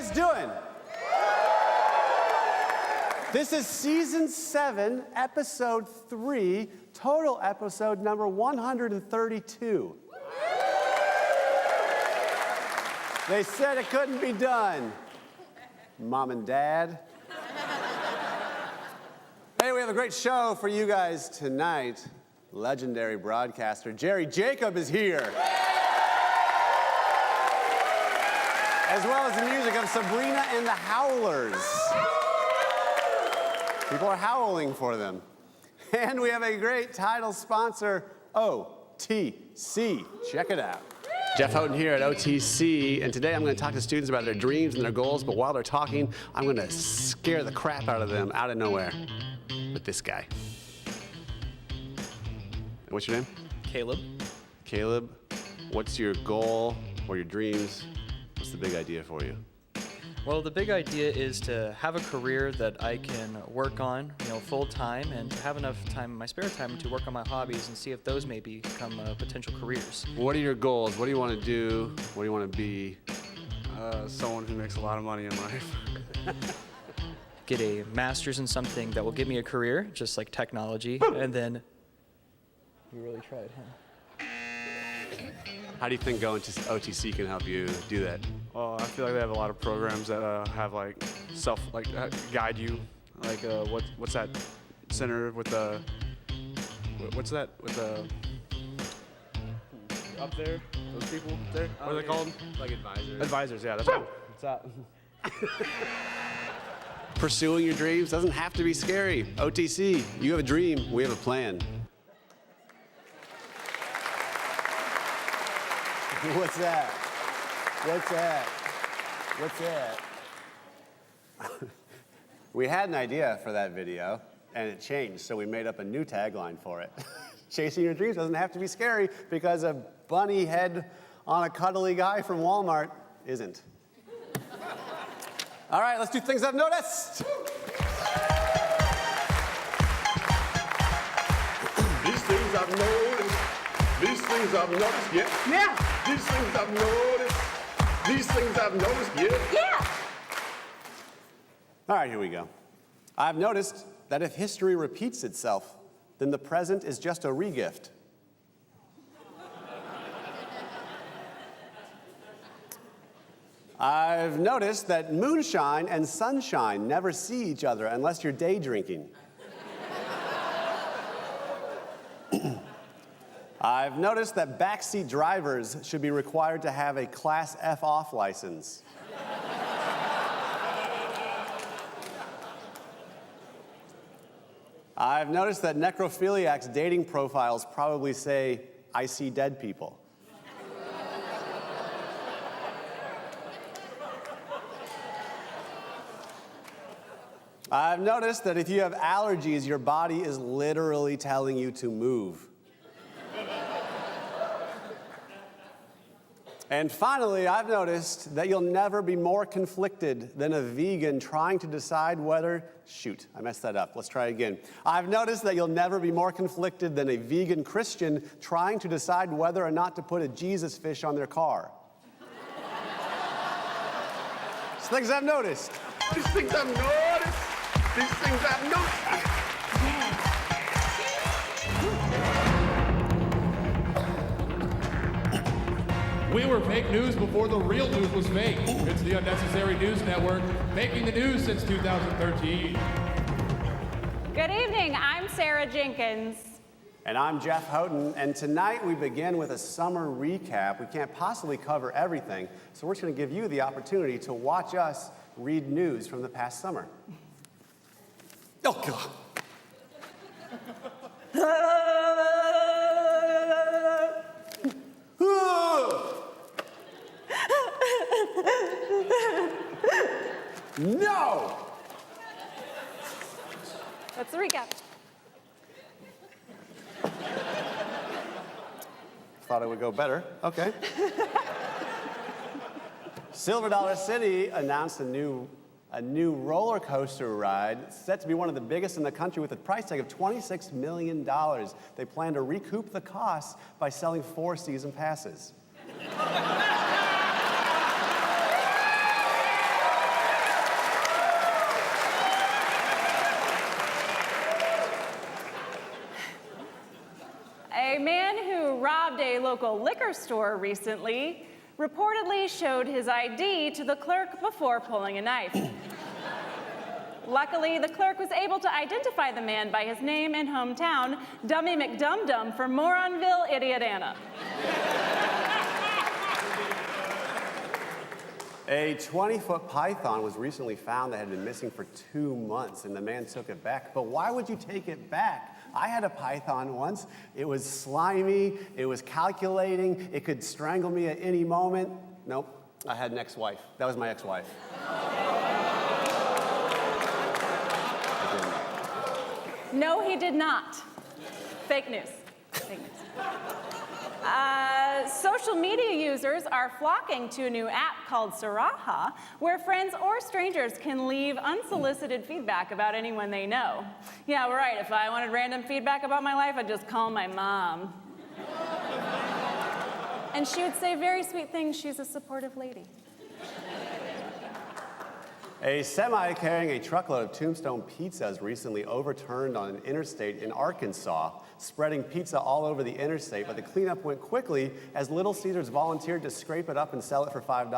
guys doing? This is season 7, episode 3, total episode number 132. They said it couldn't be done. Mom and Dad. Hey, we have a great show for you guys tonight. Legendary broadcaster Jerry Jacob is here. As well as the music of Sabrina and the Howlers. People are howling for them. And we have a great title sponsor, OTC. Check it out. Jeff Houghton here at OTC, and today I'm going to talk to students about their dreams and their goals, but while they're talking, I'm going to scare the crap out of them out of nowhere with this guy. What's your name? Caleb. Caleb, what's your goal or your dreams? What's the big idea for you? Well, the big idea is to have a career that I can work on, full time, and to have enough time in my spare time to work on my hobbies and see if those may become potential careers. What are your goals? What do you want to do? What do you want to be? Someone who makes a lot of money in life. Get a master's in something that will give me a career, just like technology, and then... You really tried, huh? How do you think going to OTC can help you do that? Well, I feel like they have a lot of programs that have guide you. Like what's that center with the what's that with the up there? Those people there? What are they called? Like advisors. Advisors, yeah. That's what. What's that? Pursuing your dreams doesn't have to be scary. OTC, you have a dream, we have a plan. What's that? What's that? What's that? We had an idea for that video, and it changed, so we made up a new tagline for it. Chasing your dreams doesn't have to be scary because a bunny head on a cuddly guy from Walmart isn't. All right, let's do things I've noticed. These things I've noticed. These things I've noticed, yeah. Yeah. These things I've noticed. These things I've noticed, yeah. Yeah. All right, here we go. I've noticed that if history repeats itself, then the present is just a regift. I've noticed that moonshine and sunshine never see each other unless you're day drinking. I've noticed that backseat drivers should be required to have a Class F off license. I've noticed that necrophiliacs' dating profiles probably say, "I see dead people." I've noticed that if you have allergies, your body is literally telling you to move. And finally, I've noticed that you'll never be more conflicted than a vegan trying to decide whether... Shoot, I messed that up. Let's try again. I've noticed that you'll never be more conflicted than a vegan Christian trying to decide whether or not to put a Jesus fish on their car. It's things I've noticed. These things I've noticed. These things I've noticed. We were fake news before the real news was fake. It's the Unnecessary News Network, making the news since 2013. Good evening, I'm Sarah Jenkins. And I'm Jeff Houghton, and tonight we begin with a summer recap. We can't possibly cover everything, so we're just going to give you the opportunity to watch us read news from the past summer. Oh, God. No! That's the recap. Thought it would go better. Okay. Silver Dollar City announced a new roller coaster ride set to be one of the biggest in the country with a price tag of $26 million. They plan to recoup the costs by selling 4 season passes. local liquor store recently reportedly showed his ID to the clerk before pulling a knife. Luckily, the clerk was able to identify the man by his name and hometown, Dummy McDumdum from Moronville, Indiana. A 20-foot python was recently found that had been missing for 2 months, and the man took it back. But why would you take it back? I had a python once. It was slimy, it was calculating, it could strangle me at any moment. Nope, I had an ex-wife. That was my ex-wife. No, he did not. Fake news. Fake news. Social media users are flocking to a new app called Saraha, where friends or strangers can leave unsolicited feedback about anyone they know. Yeah, right, if I wanted random feedback about my life, I'd just call my mom. And she would say very sweet things. She's a supportive lady. A semi carrying a truckload of Tombstone pizzas recently overturned on an interstate in Arkansas, spreading pizza all over the interstate, but the cleanup went quickly as Little Caesars volunteered to scrape it up and sell it for $5.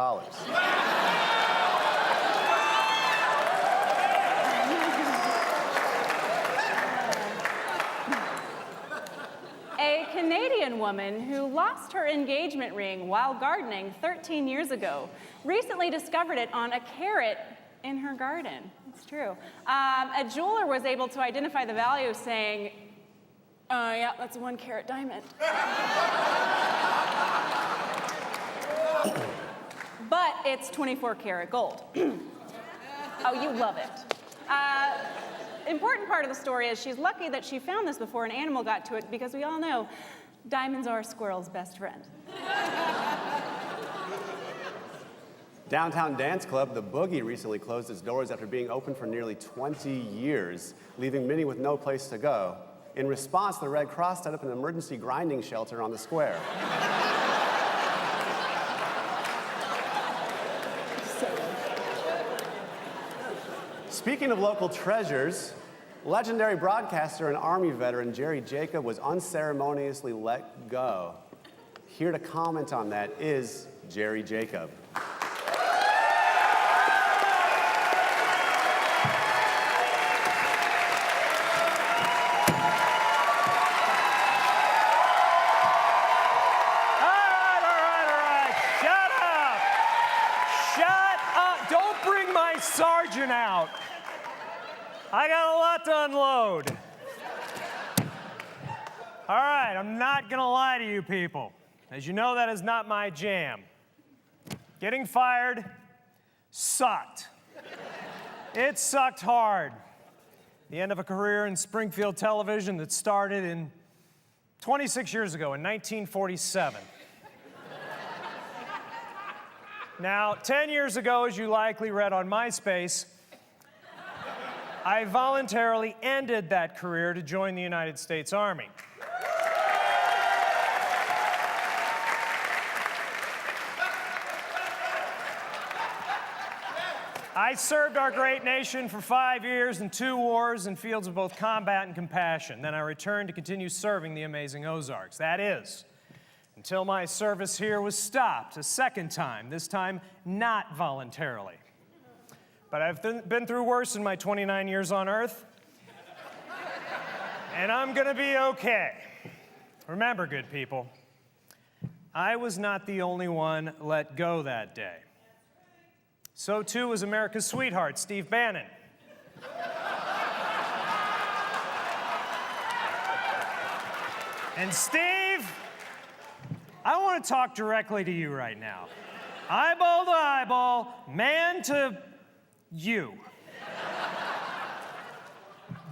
A Canadian woman who lost her engagement ring while gardening 13 years ago recently discovered it on a carrot in her garden. It's true. A jeweler was able to identify the value, saying, yeah, that's a 1 carat diamond. But it's 24 karat gold. Oh, you love it. Important part of the story is she's lucky that she found this before an animal got to it, because we all know diamonds are a squirrel's best friend. Downtown dance club, The Boogie, recently closed its doors after being open for nearly 20 years, leaving many with no place to go. In response, the Red Cross set up an emergency grinding shelter on the square. Speaking of local treasures, legendary broadcaster and Army veteran Jerry Jacob was unceremoniously let go. Here to comment on that is Jerry Jacob. Sergeant out. I got a lot to unload. All right, I'm not gonna lie to you people. As you know, that is not my jam. Getting fired sucked. It sucked hard. The end of a career in Springfield television that started in 26 years ago in 1947. Now, 10 years ago, as you likely read on MySpace, I voluntarily ended that career to join the United States Army. I served our great nation for 5 years in 2 wars in fields of both combat and compassion. Then I returned to continue serving the amazing Ozarks. That is, until my service here was stopped a second time, this time not voluntarily. But I've been through worse in my 29 years on Earth, and I'm gonna be okay. Remember, good people, I was not the only one let go that day. So too was America's sweetheart, Steve Bannon. And Steve, I want to talk directly to you right now. Eyeball to eyeball, man to you.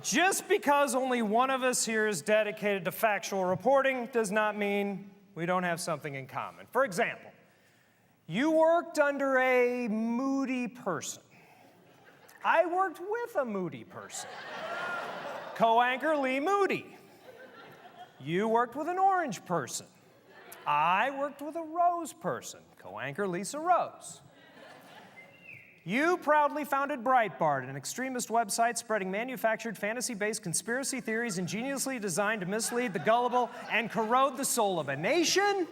Just because only one of us here is dedicated to factual reporting does not mean we don't have something in common. For example, you worked under a moody person. I worked with a moody person. Co-anchor Lee Moody. You worked with an orange person. I worked with a rose person. Co-anchor Lisa Rose. You proudly founded Breitbart, an extremist website spreading manufactured fantasy-based conspiracy theories ingeniously designed to mislead the gullible and corrode the soul of a nation.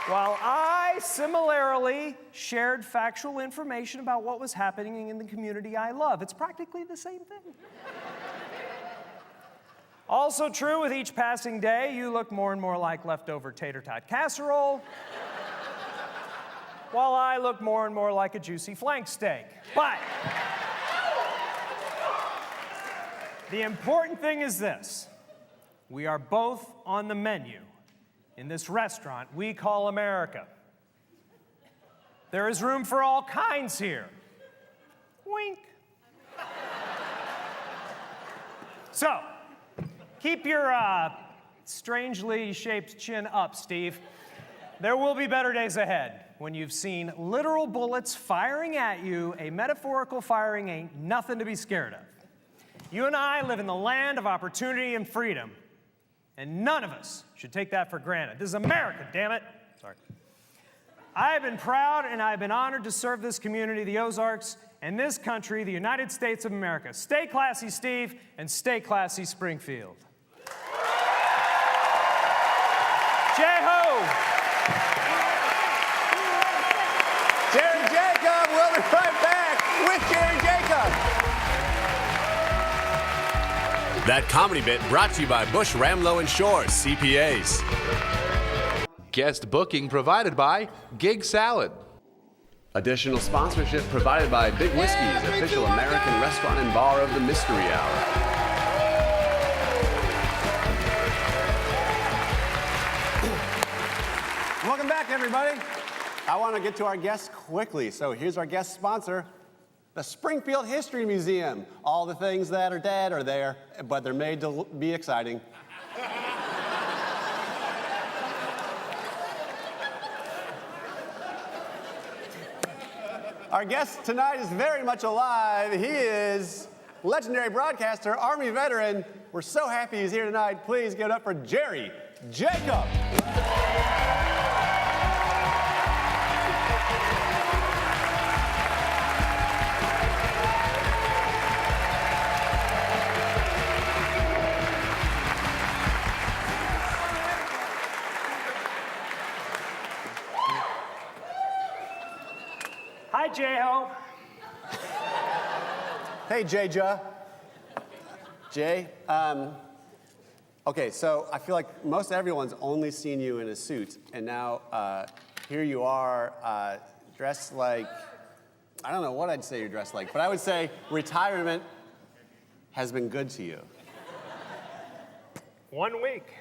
While I similarly shared factual information about what was happening in the community I love. It's practically the same thing. Also true, with each passing day, you look more and more like leftover tater tot casserole, while I look more and more like a juicy flank steak. But the important thing is this: we are both on the menu in this restaurant we call America. There is room for all kinds here. Wink. So, keep your strangely shaped chin up, Steve. There will be better days ahead when you've seen literal bullets firing at you. A metaphorical firing ain't nothing to be scared of. You and I live in the land of opportunity and freedom, and none of us should take that for granted. This is America, damn it. Sorry. I have been proud and I've been honored to serve this community, the Ozarks, and this country, the United States of America. Stay classy, Steve, and stay classy, Springfield. J-Ho! Jerry Jacob, we'll be right back with Jerry Jacob. That comedy bit brought to you by Bush, Ramlow & Shores, CPAs. Guest booking provided by Gig Salad. Additional sponsorship provided by Big Whiskey's official American restaurant and bar of the Mystery Hour. Welcome back, everybody. I want to get to our guests quickly, so here's our guest sponsor, the Springfield History Museum. All the things that are dead are there, but they're made to be exciting. Our guest tonight is very much alive. He is legendary broadcaster, Army veteran. We're so happy he's here tonight. Please give it up for Jerry Jacob. Hi, J-Ho. Hey, J-Ja. Jay, okay, so I feel like most everyone's only seen you in a suit, and now here you are dressed like, I don't know what I'd say you're dressed like, but I would say retirement has been good to you. 1 week.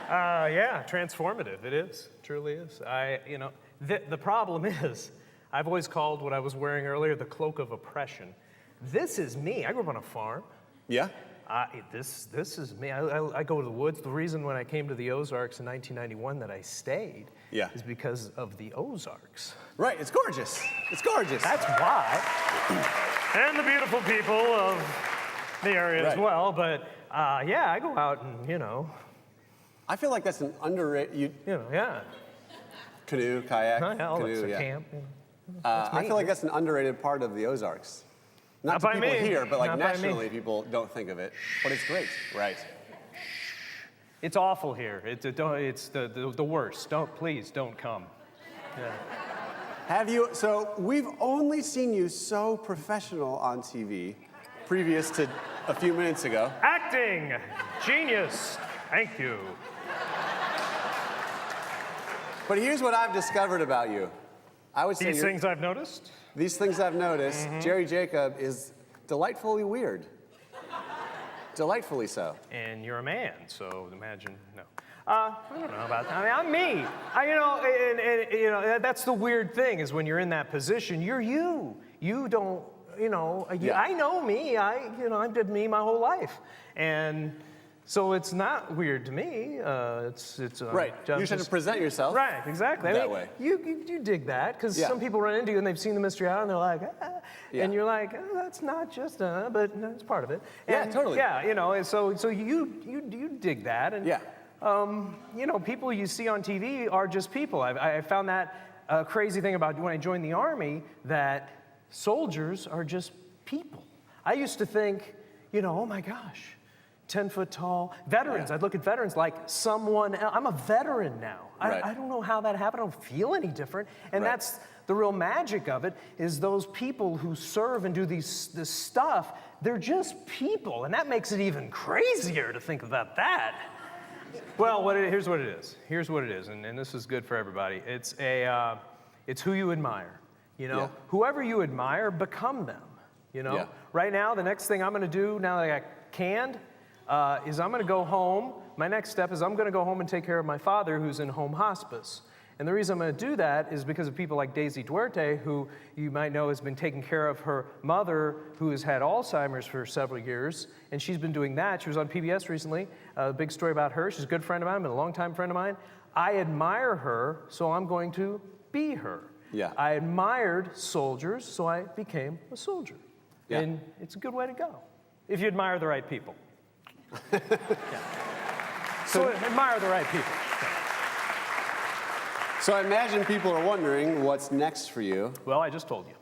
Yeah, transformative. It is, truly is. The problem is, I've always called what I was wearing earlier the cloak of oppression. This is me. I grew up on a farm. Yeah? This is me. I go to the woods. The reason when I came to the Ozarks in 1991 that I stayed is because of the Ozarks. Right, it's gorgeous. It's gorgeous. That's why. And the beautiful people of the area as well. But yeah, I go out and, I feel like that's an underrated, yeah. Canoe, kayak, Canoe, yeah. camp. I feel like that's an underrated part of the Ozarks. Not to people here, but like Not nationally, people don't think of it. But it's great, right? It's awful here. It's the worst. Please don't come. Yeah. Have you? So we've only seen you so professional on TV, previous to a few minutes ago. Acting, genius. Thank you. But here's what I've discovered about you. I would say These things I've noticed. These things I've noticed. Jerry Jacob is delightfully weird. Delightfully so. And you're a man, so imagine, no. I don't know about that. I mean, I'm me. That's the weird thing is when you're in that position, you're you. You don't, I know me. I did me my whole life. And so it's not weird to me. It's right. You just have to present yourself. Right, exactly. That way. You dig that because some people run into you and they've seen the Mystery Hour and they're like, and you're like, that's not just but it's part of it. And, yeah, totally. Yeah, so you dig that and people you see on TV are just people. I found that a crazy thing about when I joined the Army, that soldiers are just people. I used to think, oh my gosh, 10 foot tall. Veterans, I'd look at veterans like someone else. I'm a veteran now. Right. I don't know how that happened. I don't feel any different. And that's the real magic of it, is those people who serve and do this stuff, they're just people. And that makes it even crazier to think about that. Well, here's what it is. Here's what it is, and this is good for everybody. It's who you admire. Whoever you admire, become them. Right now, the next thing I'm going to do now that I got canned is I'm going to go home. My next step is I'm going to go home and take care of my father, who's in home hospice. And the reason I'm going to do that is because of people like Daisy Duarte, who you might know has been taking care of her mother, who has had Alzheimer's for several years, and she's been doing that. She was on PBS recently, a big story about her. She's a good friend of mine, been a longtime friend of mine. I admire her, so I'm going to be her. Yeah. I admired soldiers, so I became a soldier. Yeah. And it's a good way to go, if you admire the right people. So admire the right people. So I imagine people are wondering what's next for you. Well, I just told you.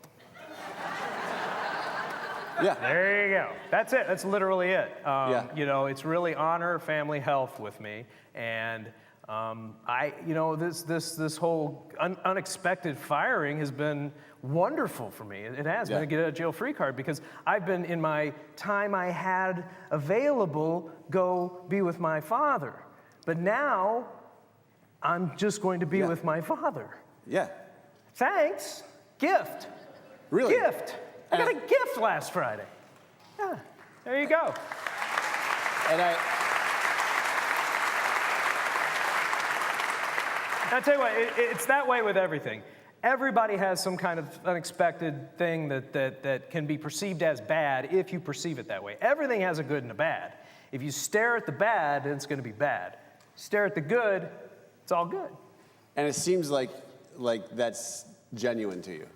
Yeah. There you go. That's it. That's literally it. It's really honor, family, health with me, and this whole unexpected firing has been wonderful for me. It has been to get a jail-free card, because I've been, in my time I had available, go be with my father, but now I'm just going to be with my father. Yeah. Thanks. Gift. Really? Gift. I got a gift last Friday. Yeah. There you go. And I'll tell you what, it's that way with everything. Everybody has some kind of unexpected thing that can be perceived as bad if you perceive it that way. Everything has a good and a bad. If you stare at the bad, then it's going to be bad. Stare at the good, it's all good. And it seems like that's genuine to you.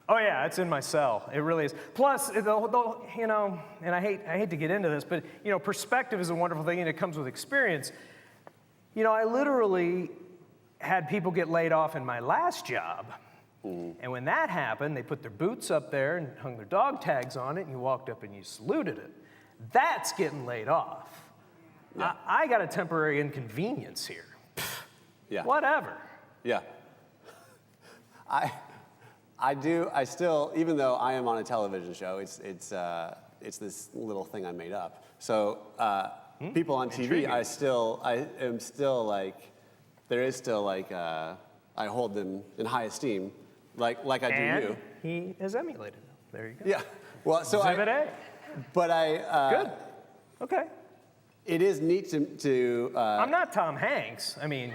Oh yeah, it's in my cell. It really is. Plus, and I hate to get into this, but perspective is a wonderful thing, and it comes with experience. I literally had people get laid off in my last job, and when that happened, they put their boots up there and hung their dog tags on it, and you walked up and you saluted it. That's getting laid off. Yeah. I got a temporary inconvenience here. Yeah. Whatever. Yeah. I still, even though I am on a television show, it's this little thing I made up. So people on TV, I am still like, there is still like, I hold them in high esteem, like I do and you. He has emulated them. There you go. Yeah. Well, so Exhibit A. But Good. Okay. It is neat to I'm not Tom Hanks. I mean,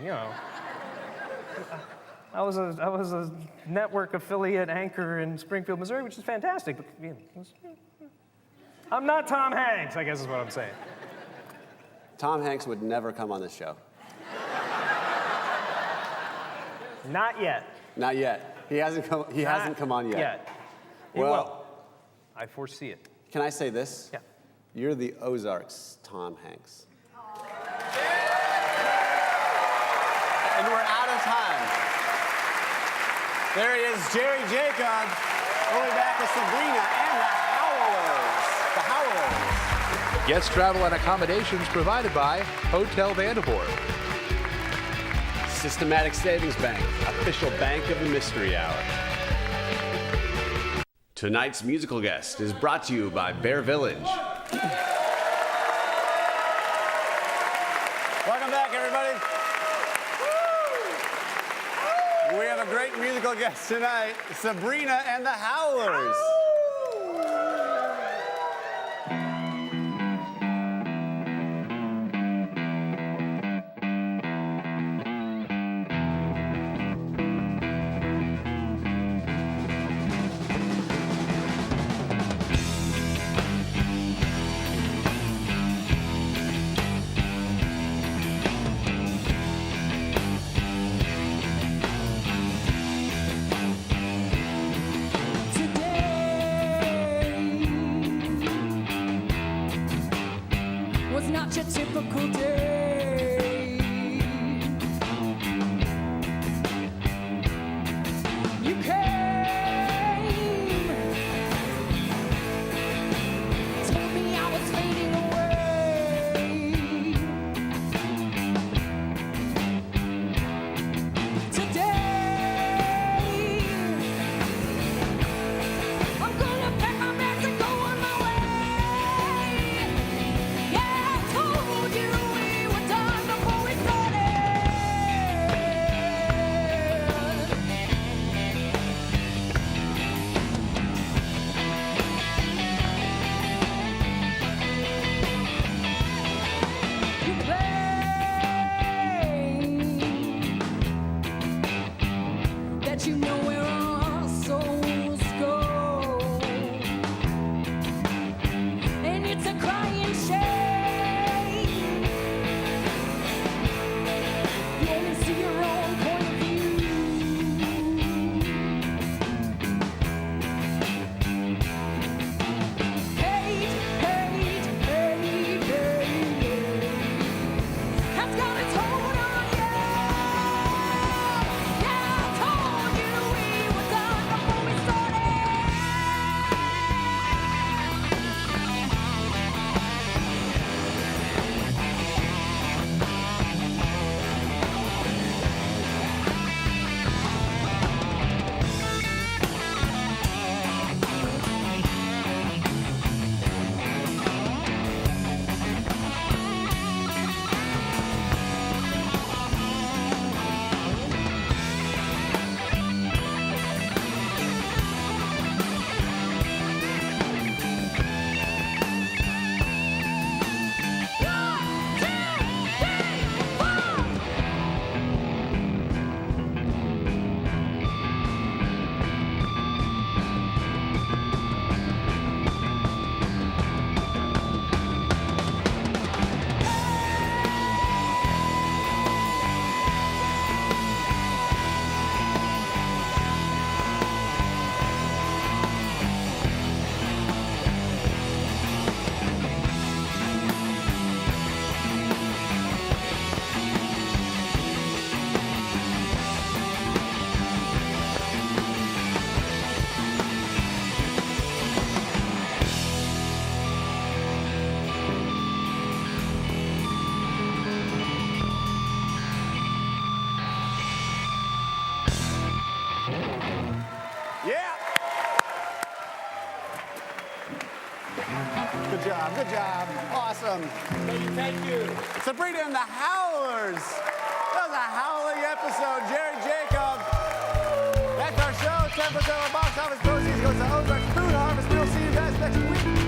I was a network affiliate anchor in Springfield, Missouri, which is fantastic. But, I'm not Tom Hanks, I guess is what I'm saying. Tom Hanks would never come on this show. Not yet. Not yet. He hasn't come on yet. He will. I foresee it. Can I say this? Yeah. You're the Ozarks Tom Hanks. And we're out of time. There he is, Jerry Jacob. We'll be back with Sabrina and the Howlers. The Howlers. Guest travel and accommodations provided by Hotel Vandervoort. Systematic Savings Bank, official bank of the Mystery Hour. Tonight's musical guest is brought to you by Bear Village. Welcome back, everybody. We have a great musical guest tonight, Sabrina and the Howlers. Today, know where our souls go. And it's a crying shame. You only see your own point of view. Hate, hate, hate, hate, has got its hold on you. Yeah, I told you we were done before we started. Yeah. Good job, good job. Awesome. Thank you. Sabrina and the Howlers. That was a howling episode. Jerry Jacob. That's our show. 10% of our box office proceeds goes to Ozark Food Harvest. We'll see you guys next week.